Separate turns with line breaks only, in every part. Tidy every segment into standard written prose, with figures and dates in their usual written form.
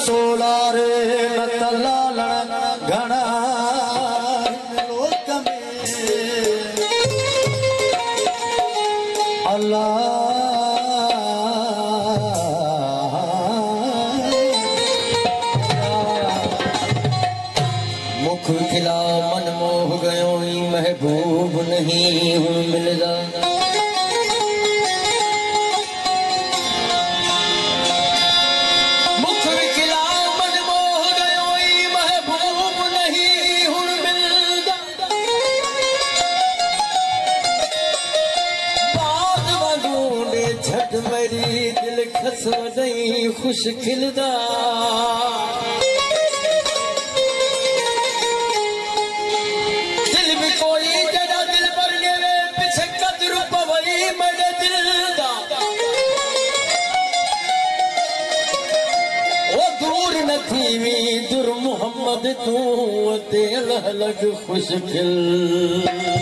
तोला रे नतलालन घना लोक में अल्लाह मुख खिला मन मोह गयो महबूब नहीं हूँ मिलदा मेरी दिल खस वही खुश खिलदा दिल भी कोई जरा दिल पर मेरे पीछे कदर पवई मेरे दिल दा ओ दूर न थी वी दूर मोहम्मद तू ते अलग खुश खिलदा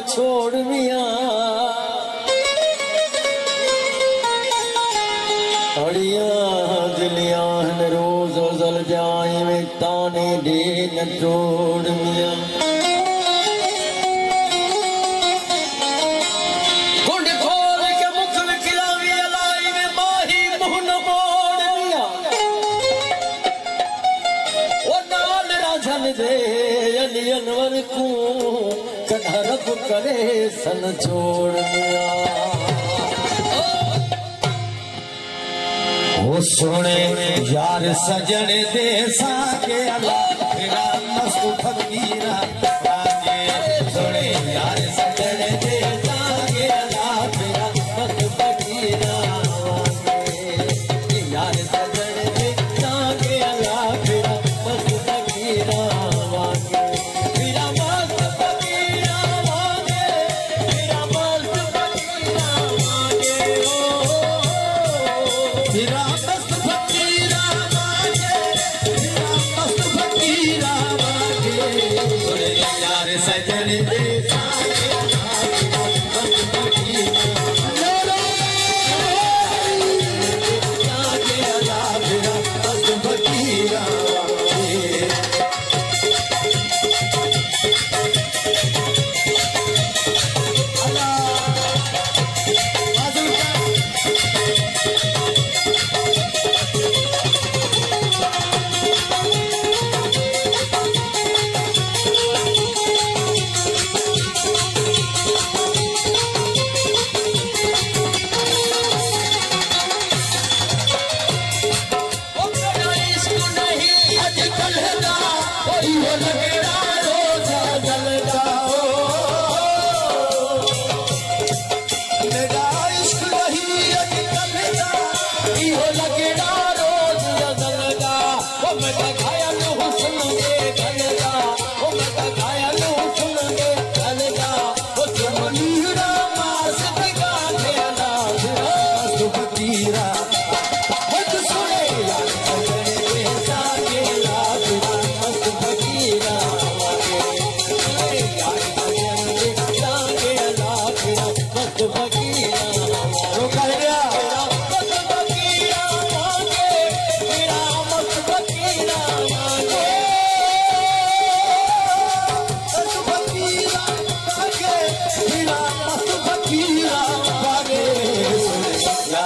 छोड़ मिया अड़िया दिलिया रोज जल जाए में ताने दे न छोड़ मिया गुंड खोल के मुख में खिलावी अलाई में माही मुंह न मोड़ मिया ओ नाल राजन दे अली अनवर को रब करे सन छोड़ वो सोने यार सजन दे साके अल्लाह तेरा मस्त फकीरा सोने यार सजन दे साके अल्लाह तेरा मस्त फकीरा यार सजन दे साके अल्लाह तेरा मस्त फकीरा Oh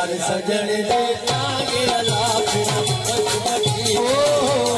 यार सजन दे आगे अला फिरा बस फकीरा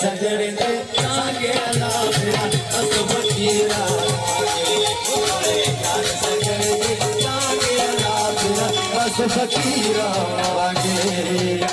सजन दे आगे अला फिरा बस फकीरा फकीरा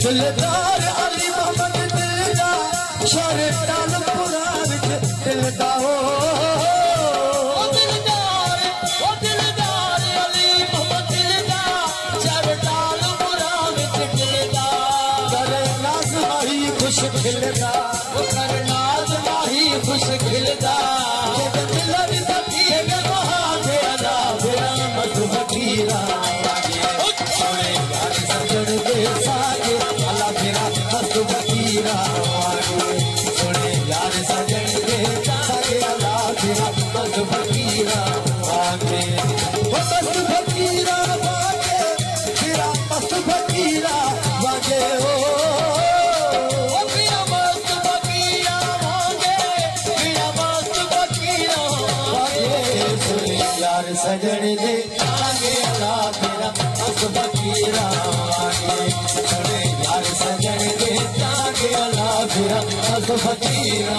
दिलदार अली मोहम्मद दिलदा शहर टालपुरा विच दिलदा हो दिलदार अली मोहम्मद दिलदा शहर टालपुरा विच दिलदा कर नाज माही खुश खिलदा वो कर नाज माही खुश खिलदा दिल भी सखी है वहां से अदा फिरा मत फकीरा सोने यार सजन दे सागे अल्लाह फिरा मत फकीरा सोने यार सजन दे सागे अल्लाह फिरा मत फकीरा आगे मत फकीरा वागे फिरा मत फकीरा वागे ओ फिरा मत फकीरा वागे फिरा मत फकीरा वागे सोने यार सजन दे सागे अल्लाह फिरा मत फकीरा वागे सोने यार सजन दे सागे अल्लाह फिरा मत फकीरा